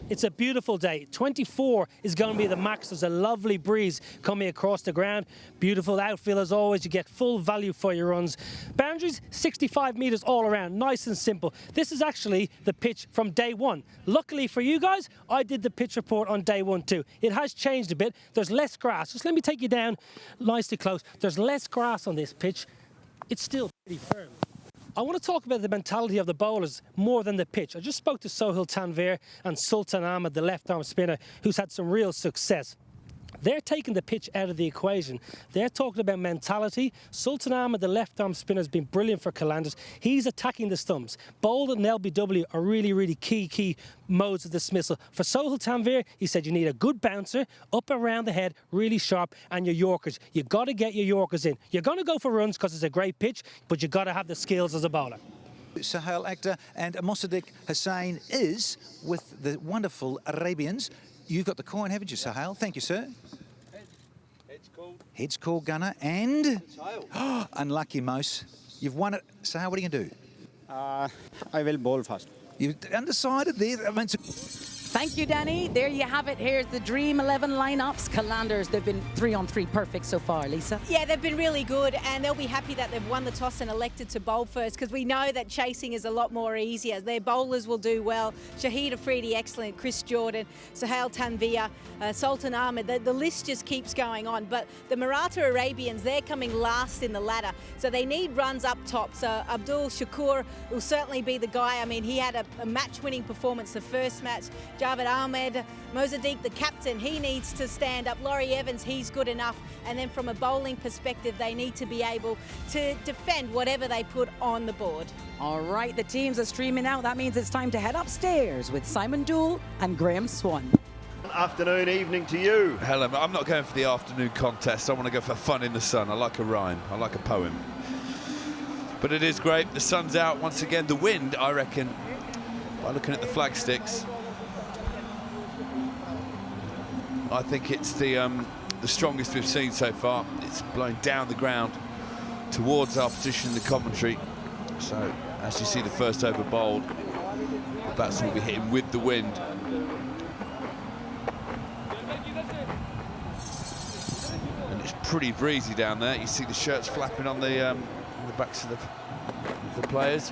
It's a beautiful day. 24 is going to be the max. There's a lovely breeze coming across the ground. Beautiful outfield as always. You get full value for your runs. Boundaries, 65 metres all around. Nice and simple. This is actually the pitch from day one. Luckily for you guys, I did the pitch report on day one too. It has changed a bit. There's less grass. Just let me take you down nicely close. There's less grass on this pitch. It's still pretty firm. I want to talk about the mentality of the bowlers more than the pitch. I just spoke to Sohail Tanvir and Sultan Ahmed, the left-arm spinner, who's had some real success. They're taking the pitch out of the equation. They're talking about mentality. Sultan Ahmed, the left-arm spinner, has been brilliant for Qalandars. He's attacking the stumps. Bowled and LBW are really key modes of dismissal. For Sohail Tanvir, he said you need a good bouncer, up around the head, really sharp, and your Yorkers. You've got to get your Yorkers in. You're going to go for runs because it's a great pitch, but you've got to have the skills as a bowler. Sohail Akhtar and Mossadegh Hussain is with the wonderful Arabians. You've got the coin, haven't you, Sohail? Thank you, sir. Head's called. Head's called, Gunner, and unlucky, Mose. You've won it. Sohail, what are you going to do? I will bowl first. You've undecided there. I mean, Thank you, Danny. There you have it. Here's the Dream 11 lineups. Qalandars, they've been 3-on-3 perfect so far, Lisa. Yeah, they've been really good, and they'll be happy that they've won the toss and elected to bowl first, because we know that chasing is a lot more easier. Their bowlers will do well. Shahid Afridi, excellent. Chris Jordan, Sohail Tanvir, Sultan Ahmed. The list just keeps going on. But the Maratha Arabians, they're coming last in the ladder, so they need runs up top. So Abdul Shakur will certainly be the guy. I mean, he had a match-winning performance the first match. Javed Ahmed, Mossadegh, the captain, he needs to stand up. Laurie Evans, he's good enough. And then from a bowling perspective, they need to be able to defend whatever they put on the board. All right, the teams are streaming out. That means it's time to head upstairs with Simon Dool and Graham Swan. Afternoon, evening to you. Helen, I'm not going for the afternoon contest. I want to go for fun in the sun. I like a rhyme. I like a poem. But it is great. The sun's out once again. The wind, I reckon, by looking at the flag sticks, I think it's the strongest we've seen so far. It's blowing down the ground towards our position in the commentary. So, as you see the first over bowled, the batsman will be hitting with the wind. And it's pretty breezy down there. You see the shirts flapping on the backs of the players.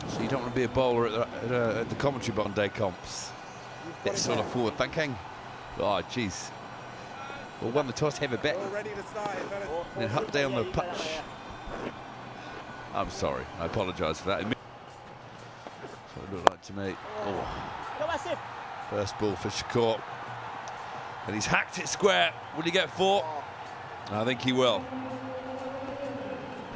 So you don't want to be a bowler at the commentary button day comps. It's sort of forward thinking. Oh, jeez. Well, won the toss, have a bet. And Huck Day on the pitch. I'm sorry, I apologise for that. That's what it looked like to me. Oh. First ball for Shakur. And he's hacked it square. Will he get 4? I think he will.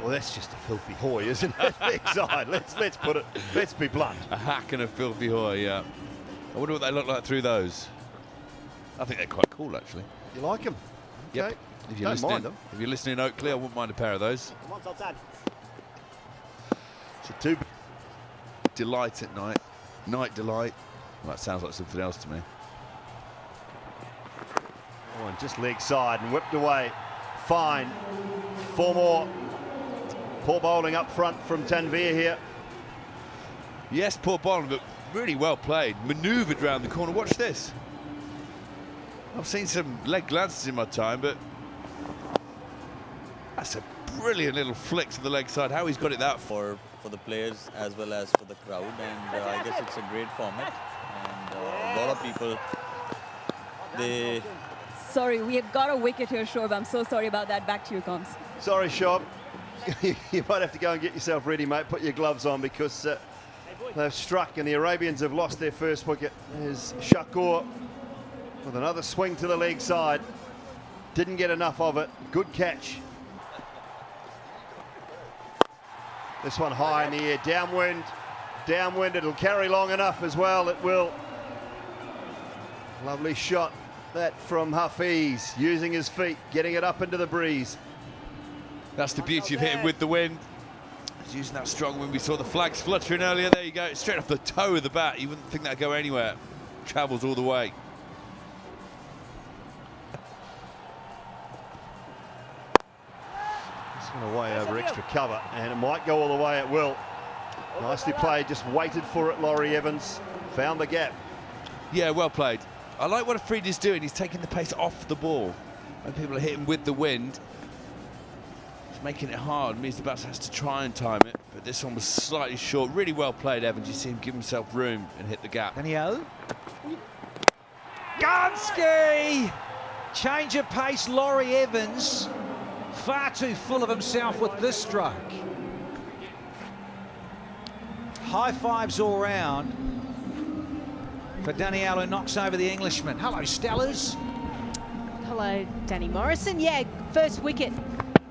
Well, that's just a filthy hoy, isn't it? Big side. Let's put it. Let's be blunt. A hack and a filthy hoy, yeah. I wonder what they look like through those. I think they're quite cool, actually. You like them? Yep. Okay. If you're Don't mind them. If you're listening in Oakley, I wouldn't mind a pair of those. So two. Delight at night. Night delight. Well, that sounds like something else to me. Oh, and just leg side and whipped away. Fine. 4 more. Poor bowling up front from Tanvir here. Yes, poor bowling, but really well played. Manoeuvred round the corner. Watch this. I've seen some leg glances in my time, but that's a brilliant little flick to the leg side. How he's got it that far. For the players as well as for the crowd, and I guess it's a great format, and a lot of people, they... Sorry, we have got a wicket here, Shoaib. I'm so sorry about that. Back to you, Combs. Sorry, Shoaib. You might have to go and get yourself ready, mate. Put your gloves on, because they've struck and the Arabians have lost their first wicket. There's Shakur with another swing to the leg side. Didn't get enough of it. Good catch. This one high in the air, downwind, it'll carry long enough as well, it will. Lovely shot, that from Hafiz, using his feet, getting it up into the breeze. That's the beauty of hitting with the wind. He's using that strong wind. We saw the flags fluttering earlier. There you go, straight off the toe of the bat. You wouldn't think that'd go anywhere. Travels all the way. Away over extra cover, and it might go all the way. It will. Nicely played, just waited for it. Laurie Evans found the gap. Yeah, well played. I like what Afridi's doing. He's taking the pace off the ball. When people are hitting with the wind, it's making it hard. It means the batsman has to try and time it, but this one was slightly short. Really well played, Evans. You see him give himself room and hit the gap. Daniel. Gonski! Change of pace, Laurie Evans. Far too full of himself with this stroke. High fives all round for Daniel, who knocks over the Englishman. Hello, Stellers. Hello, Danny Morrison. Yeah, first wicket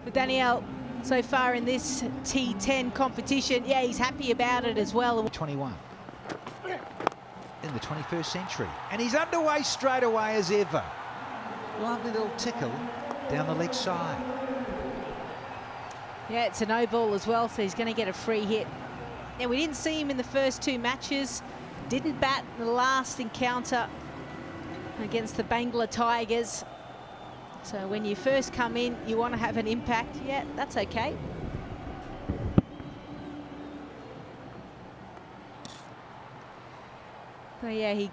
for Daniel so far in this T10 competition. Yeah, he's happy about it as well. 21 in the 21st century. And he's underway straight away as ever. Lovely little tickle down the leg side. Yeah, it's a no ball as well, so he's going to get a free hit. Now, we didn't see him in the first two matches. Didn't bat in the last encounter against the Bangla Tigers. So when you first come in, you want to have an impact. Yeah, that's okay. So yeah, You're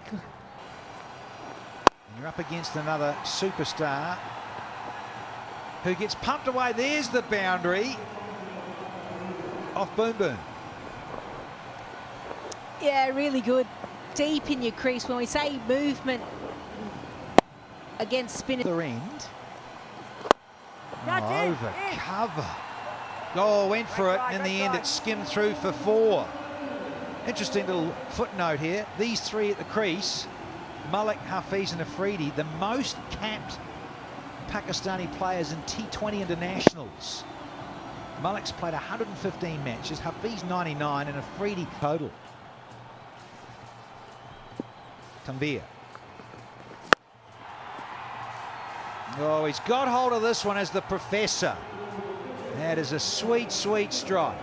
up against another superstar who gets pumped away. There's the boundary off Boom Boom. Yeah, really good. Deep in your crease. When we say movement against spin. Other end. Over cover. Oh, went for it. In the end, it skimmed through for 4. Interesting little footnote here. These three at the crease, Malik, Hafiz and Afridi, the most capped Pakistani players in T20 internationals. Malik's played 115 matches, Hafiz 99 and Afridi total. Tanvir. Oh, he's got hold of this one as the professor. That is a sweet, sweet strike.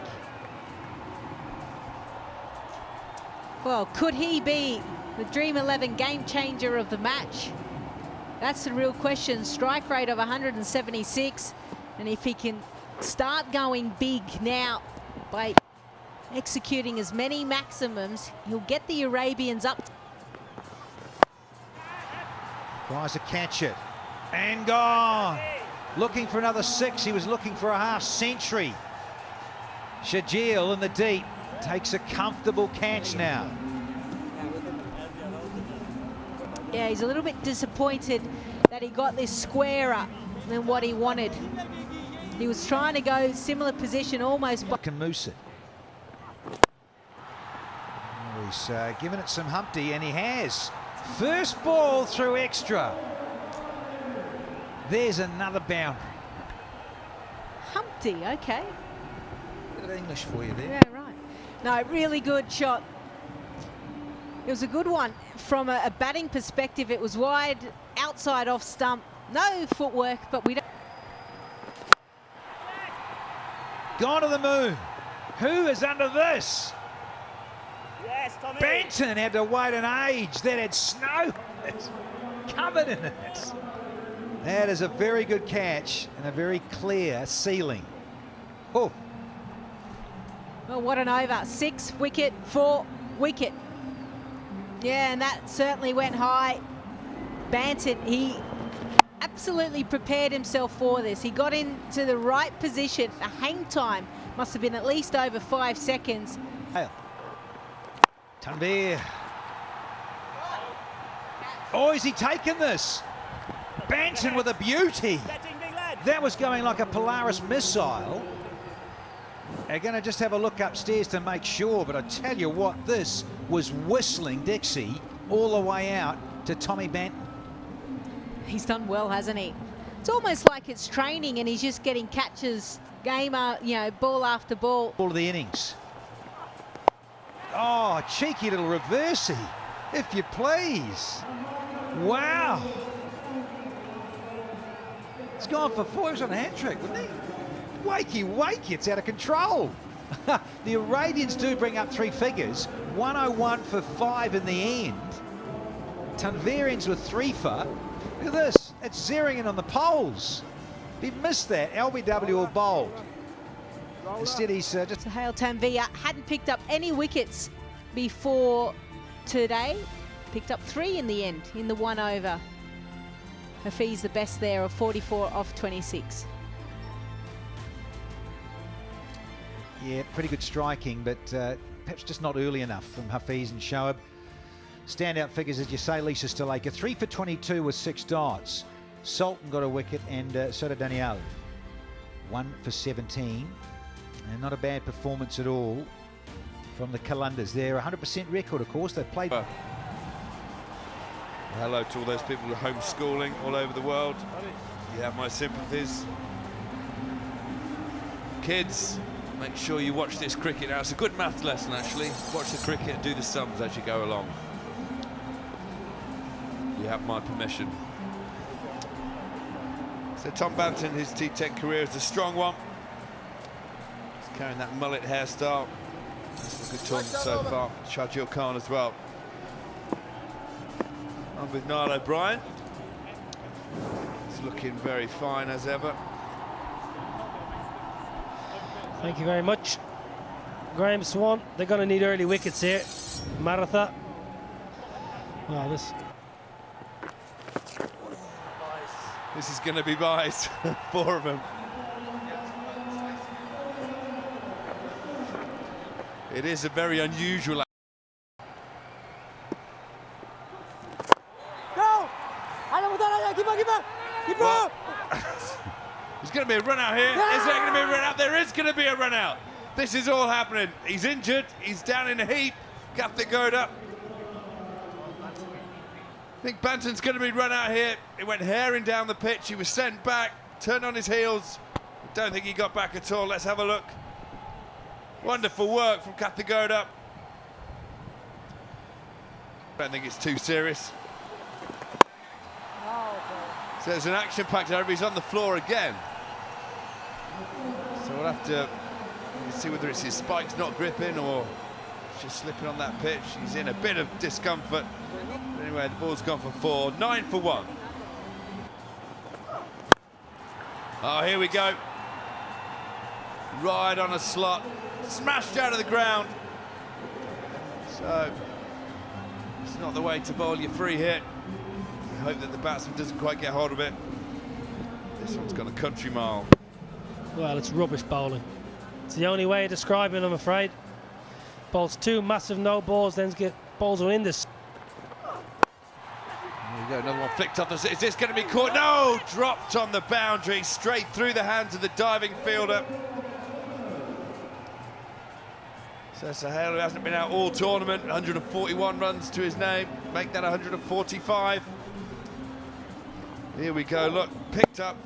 Well, could he be the Dream 11 game changer of the match? That's the real question. Strike rate of 176. And if he can start going big now by executing as many maximums, he'll get the Arabians up. Tries to catch it. And gone. Looking for another 6. He was looking for a half century. Shajil in the deep takes a comfortable catch now. Yeah, he's a little bit disappointed that he got this squarer than what he wanted. He was trying to go similar position almost. Can moose it. Oh, he's given it some Humpty, and he has. First ball through extra. There's another boundary. Humpty, okay. Bit of English for you there. Yeah, right. No, really good shot. It was a good one. From a batting perspective, it was wide, outside off stump. No footwork, but we don't. Gone to the moon. Who is under this? Yes, Tommy. Benton had to wait an age. That had snow covered in it. That is a very good catch and a very clear ceiling. Oh. Well, what an over. 6 wicket, 4 wicket. Yeah, and that certainly went high. Banton, he absolutely prepared himself for this. He got into the right position. The hang time must have been at least over 5 seconds. Tanvir. Oh, is he taking this? Banton with a beauty. That was going like a Polaris missile. They're going to just have a look upstairs to make sure, but I tell you what, this was whistling Dixie all the way out to Tommy Banton. He's done well, hasn't he? It's almost like it's training and he's just getting catches, ball after ball. All of the innings. Oh, cheeky little reversey, if you please. Wow. He's gone for 4. He was on a hat trick, wasn't he? Wakey, it's out of control. The Arabians do bring up 3 figures. 101 for 5 in the end. Tanvirians with 3 for. Look at this. It's zeroing in on the poles. If he missed that, LBW will bowl. Instead, he's just... Sohail Tanvir hadn't picked up any wickets before today. Picked up 3 in the end, in the 1 over. Hafiz the best there of 44 off 26. Yeah, pretty good striking, but perhaps just not early enough from Hafiz and Shoaib. Standout figures, as you say, Lisa Stalaker. 3 for 22 with 6 dots. Sultan got a wicket, and so did Daniel. 1 for 17. And not a bad performance at all from the Qalandars. They're 100% record, of course. They've played... Hello to all those people who are homeschooling all over the world. You have my sympathies. Kids, make sure you watch this cricket now. It's a good maths lesson, actually. Watch the cricket and do the sums as you go along. You have my permission. So Tom Banton, his T10 career is a strong one. He's carrying that mullet hairstyle. That's a good tournament so far. Shahjil Khan as well. I'm with Niall O'Brien. He's looking very fine as ever. Thank you very much. Graham Swan, they're going to need early wickets here. Maratha. Oh, This is going to be buys. 4 of them. It is a very unusual. Well, there's going to be a run out here. Is there going to be a run out? There is going to be a run out. This is all happening. He's injured. He's down in a heap. Gathick up. I think Banton's going to be run out here. He went herring down the pitch. He was sent back, turned on his heels. Don't think he got back at all. Let's have a look. Wonderful work from Gathick up. Don't think it's too serious. So there's an action-packed area. He's on the floor again. So we'll have to see whether it's his spikes not gripping or just slipping on that pitch. He's in a bit of discomfort. But anyway, the ball's gone for 4. 9 for 1. Oh, here we go. Right on a slot. Smashed out of the ground. So it's not the way to bowl your free hit. Hope that the batsman doesn't quite get hold of it. This one's gone a country mile. well, it's rubbish bowling. It's the only way to describe it, I'm afraid. Bowls 2 massive no balls, then get balls within this. There you go, another one flicked off. Is this going to be caught? No! Dropped on the boundary, straight through the hands of the diving fielder. So Sahel, who hasn't been out all tournament, 141 runs to his name, make that 145. Here we go, look, picked up.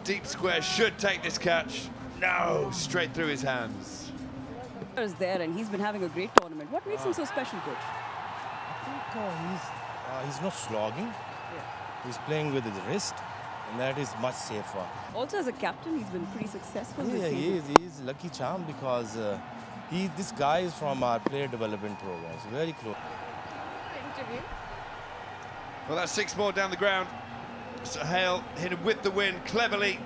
Deep square, should take this catch. No, straight through his hands. Is there, and he's been having a great tournament. What makes him so special, coach? I think he's not slogging. Yeah. He's playing with his wrist, and that is much safer. Also, as a captain, he's been pretty successful this Yeah, season. he is lucky charm because this guy is from our player development program, so very close. Interview. Well, that's 6 more down the ground. Sahel hit him with the wind cleverly.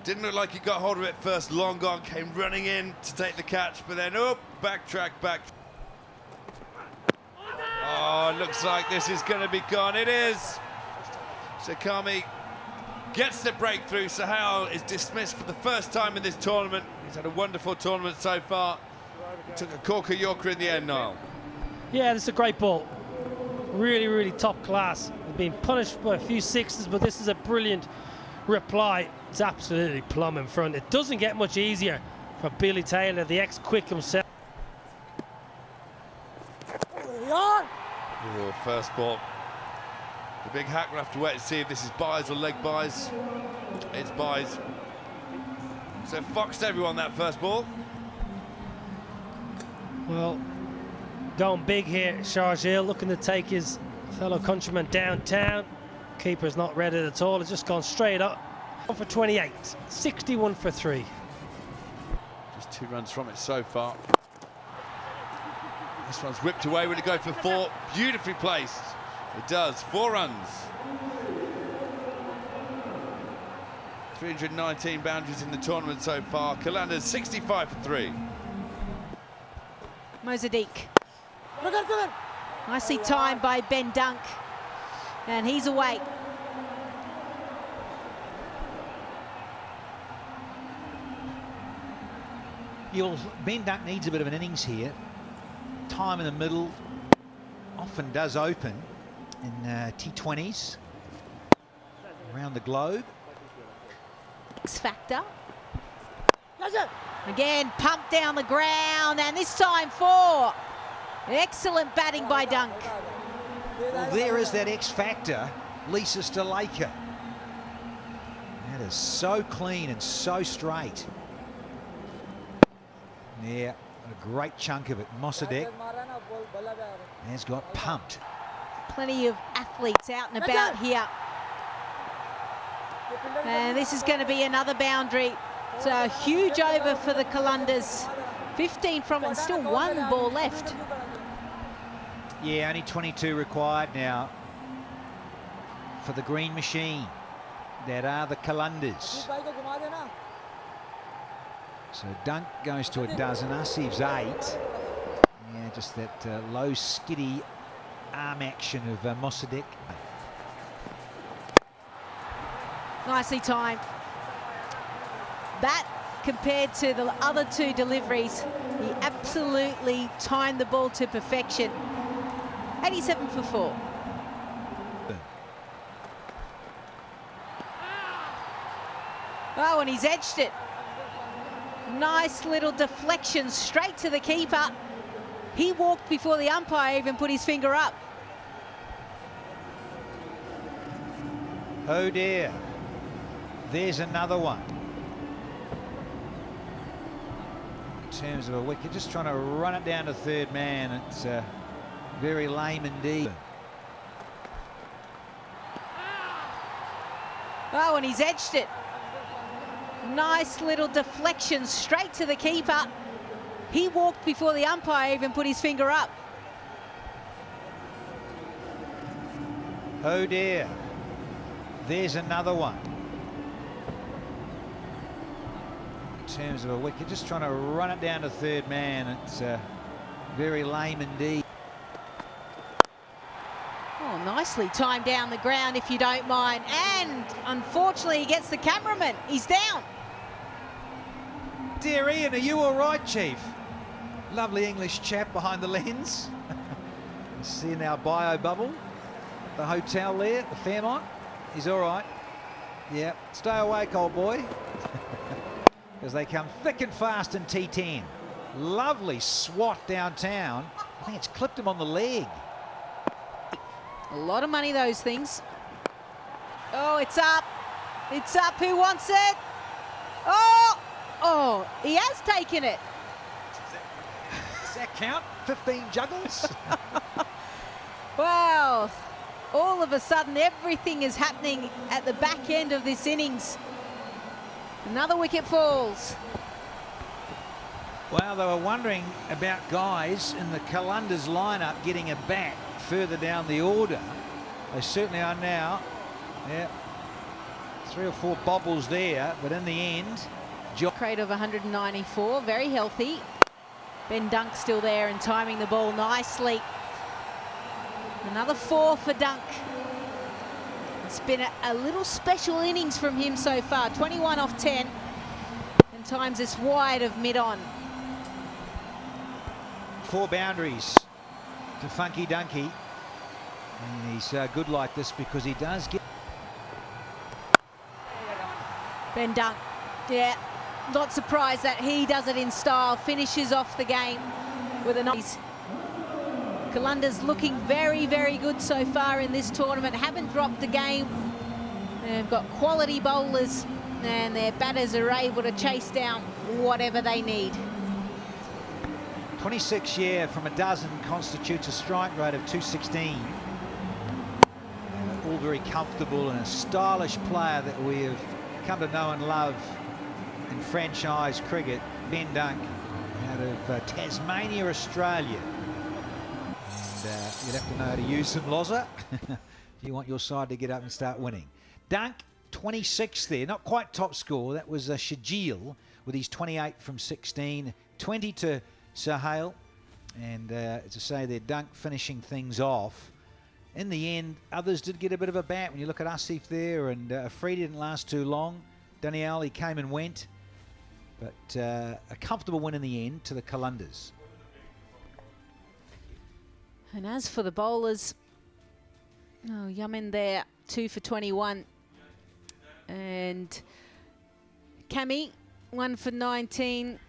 Didn't look like he got hold of it first. Long gone, came running in to take the catch, but then backtrack. Oh, looks like this is going to be gone. It is. Sakami gets the breakthrough. Sahel is dismissed for the first time in this tournament. He's had a wonderful tournament so far. He took a corker Yorker in the end, Niall. Yeah, this is a great ball. Really, really top class. They've been punished by a few sixes, but this is a brilliant reply. It's absolutely plumb in front. It doesn't get much easier for Billy Taylor, the ex-quick himself. Oh, first ball. The big hack will have to wait and see if this is buys or leg buys. It's buys. So foxed everyone that first ball. Well, going big here, Sharjeel looking to take his fellow countryman downtown. Keeper's not read it at all. It's just gone straight up. 1 for 28, 61 for 3. Just 2 runs from it so far. This one's whipped away. Will it go for 4? Beautifully placed. It does. 4 runs. 319 boundaries in the tournament so far. Qalandars 65 for 3. Mozadiq. Nicely timed by Ben Dunk. And he's away. Ben Dunk needs a bit of an innings here. Time in the middle often does open in T20s around the globe. X factor. Again, pumped down the ground, and this time 4. Excellent batting by Dunk. Well, there is that X factor, Lisa Stalaker. That is so clean and so straight. Yeah, a great chunk of it. Mossadegh has got pumped. Plenty of athletes out and about here. And this is going to be another boundary. It's a huge over for the Qalandars. 15 from it and still 1 ball left. Yeah, only 22 required now for the green machine. That are the Qalandars. So Dunk goes to a dozen, Asif's 8. Yeah, just that low skiddy arm action of Mossadegh. Nicely timed. That compared to the other 2 deliveries, he absolutely timed the ball to perfection. 87 for 4. Oh, and he's edged it. Nice little deflection straight to the keeper. He walked before the umpire even put his finger up. Oh dear. There's another one. In terms of a wicket, just trying to run it down to third man. It's very lame indeed. Oh, and he's edged it. Nice little deflection straight to the keeper. He walked before the umpire even put his finger up. Oh dear. There's another one. In terms of a wicket, just trying to run it down to third man. It's very lame indeed. Oh, nicely timed down the ground, if you don't mind. And unfortunately, he gets the cameraman. He's down. Dear Ian, are you all right, Chief? Lovely English chap behind the lens. Seeing our bio bubble. The hotel there, the Fairmont. He's all right. Yeah, stay awake, old boy. Because they come thick and fast in T10. Lovely swat downtown. I think it's clipped him on the leg. A lot of money, those things. Oh, it's up. It's up. Who wants it? Oh! Oh, he has taken it. Does that count? 15 juggles? Wow. All of a sudden, everything is happening at the back end of this innings. Another wicket falls. Well, they were wondering about guys in the Qalandars lineup getting a bat further down the order. They certainly are now. Yeah, 3 or 4 bobbles there, but in the end, Crate of 194, very healthy. Ben Dunk still there and timing the ball nicely. Another 4 for Dunk. It's been a little special innings from him so far. 21 off 10, and times this wide of mid-on. 4 boundaries to Funky Dunky. And he's good like this because he does get... Ben Dunk, yeah, not surprised that he does it in style. Finishes off the game with a nice... Qalandars looking very, very good so far in this tournament. Haven't dropped a game. They've got quality bowlers and their batters are able to chase down whatever they need. 26 from a dozen constitutes a strike rate of 216. All very comfortable and a stylish player that we have come to know and love in franchise cricket. Ben Dunk out of Tasmania, Australia. And you'd have to know how to use some lozer if you want your side to get up and start winning. Dunk, 26 there, not quite top score. That was Shajil with his 28 from 16, 20 to Sohail, And as I say, their dunk finishing things off. In the end, others did get a bit of a bat. When you look at Asif there, and Afridi didn't last too long. Daniel, he came and went. But a comfortable win in the end to the Qalandars. And as for the bowlers, oh, Yamin there, 2 for 21. And Kami, 1 for 19.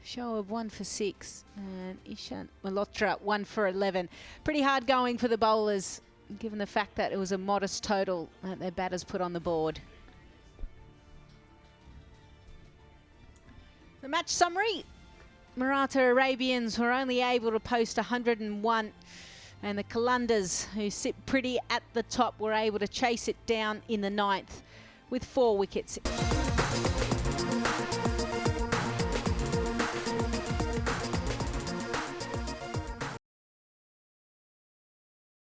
Shoaib 1 for 6. And Ishant Malhotra 1 for 11. Pretty hard going for the bowlers, given the fact that it was a modest total that their batters put on the board. The match summary. Maratha Arabians were only able to post 101, and the Qalandars, who sit pretty at the top, were able to chase it down in the 9th with 4 wickets.